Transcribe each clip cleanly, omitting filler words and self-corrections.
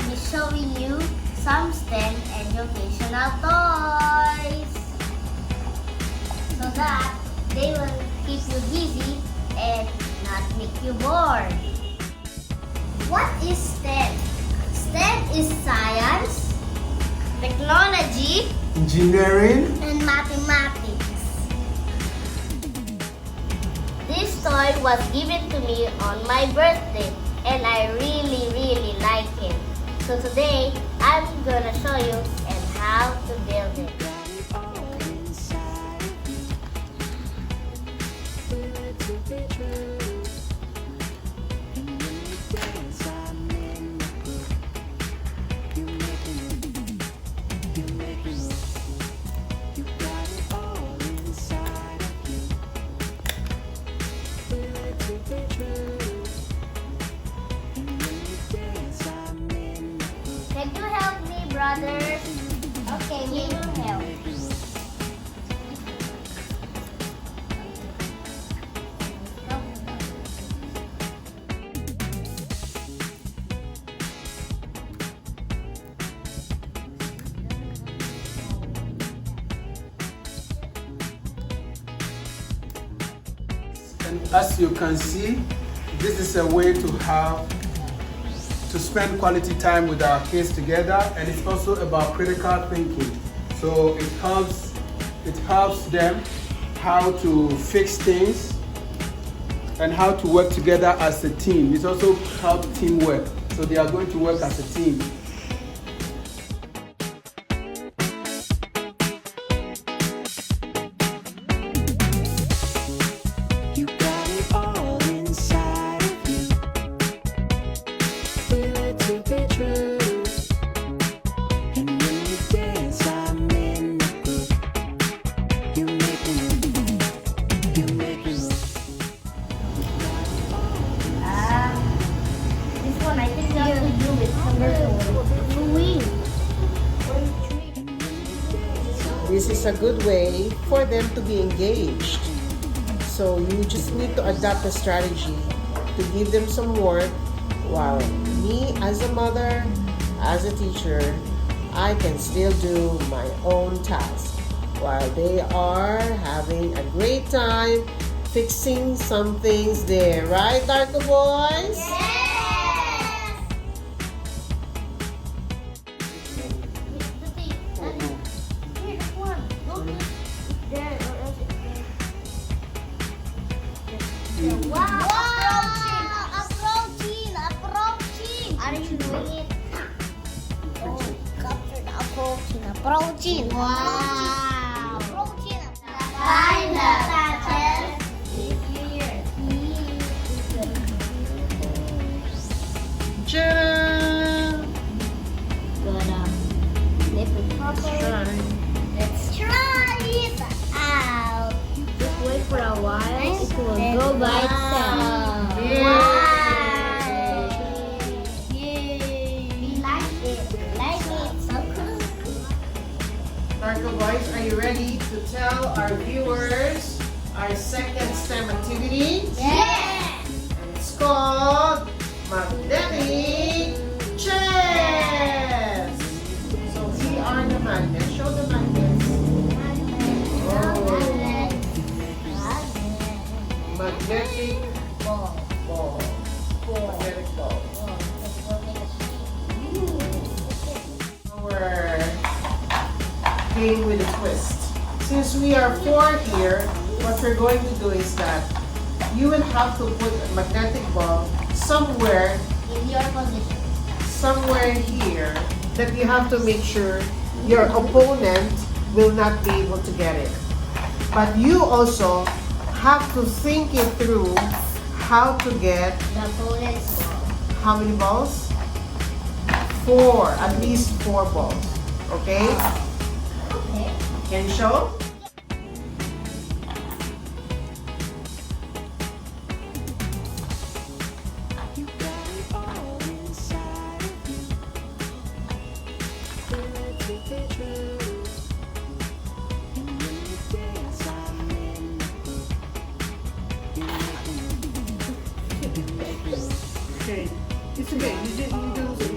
gonna be showing you some STEM educational toys so that they will keep you busy and not make you bored. What is STEM? STEM is science, technology, engineering, and mathematics. This toy was given to me on my birthday and I really like it. So today, I'm gonna show you and how to build it. Can you help me, brothers? Okay, we will help. and as you can see, this is a way to spend quality time with our kids together, and it's also about critical thinking. So it helps them how to fix things and how to work together as a team. It also helps teamwork. So they are going to work as a team. You got it all inside of you. Feel it to be true. And when you dance, I'm in the group. You make me move. You make me move. This one I think you have to do with number 4. This is a good way for them to be engaged. So you just need to adapt a strategy to give them some work, while me as a mother, as a teacher, I can still do my own task while they are having a great time fixing some things there. Right, Darko boys? Wow! Approaching! Are you doing it? Oh, captured approaching. Wow! Approaching. Final touches is here. Gonna flip it properly. Let's try it out. Just wait for a while. It will go by itself. Wow! Yay! We like it. So cool. Darko boys, are you ready to tell our viewers our second STEM activity? Yeah! It's called magnetic chess. So we are the magnets. Show the magnets. Magnetic ball. Magnetic ball. Our game with a twist. Since we are 4 here, what we're going to do is that you will have to put a magnetic ball somewhere In your position. here that you have to make sure your opponent will not be able to get it. But you also have to think it through how to get The opponent's ball. how many balls? 4, at least 4 balls. Okay? Okay. Can you show? You got it all inside of you. Feel it to be true. And when you dance, I'm in the group. You make me move. You make me move. Okay. It's okay. You didn't do it.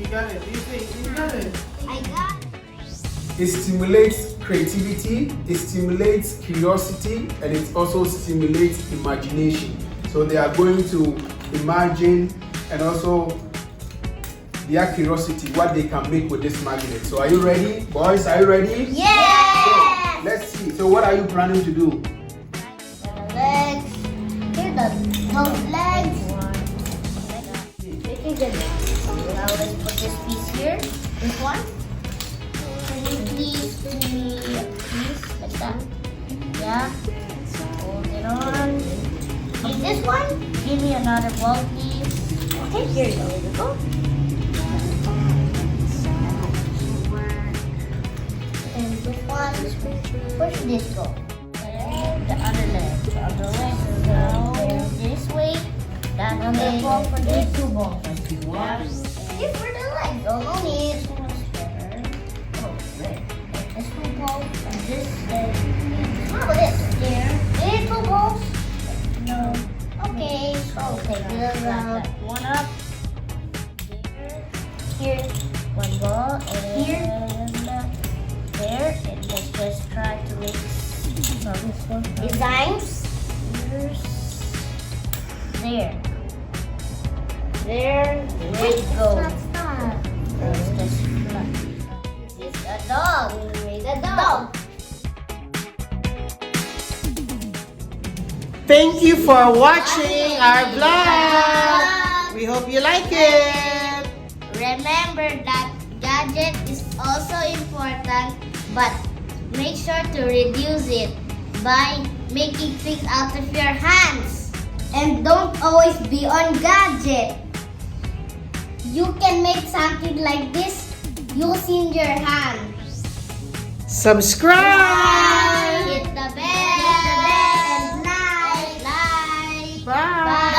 You got it. You got it. I got it. It stimulates creativity, it stimulates curiosity, and it also stimulates imagination. So they are going to imagine and also their curiosity, what they can make with this magnet. So are you ready? Boys, are you ready? Yeah! So, let's see. So what are you planning to do? The legs. Here those legs. Now let's put this piece here. This one. Can you please give me a piece like that? Yeah. Hold it on. And this one. Give me another ball, please. Okay, here you go. Here we go. And this one. Where should this go? And the other leg. The other leg will go this way. That way. For these two balls. Here for the leg. No need. Oh, great. This two balls and this leg. How about this? There two balls. No. Okay. So take this one up. Here. One ball. And here. There. And let's just try to make designs. Here's there. There we go. Let's just it's a dog. We made a dog. Thank you for watching our vlog. We hope you like it. Remember that gadget is also important, but make sure to reduce it by making things out of your hands. And don't always be on gadget. You can make something like this using your hands. Subscribe. Hit the bell. And like. Bye. Bye.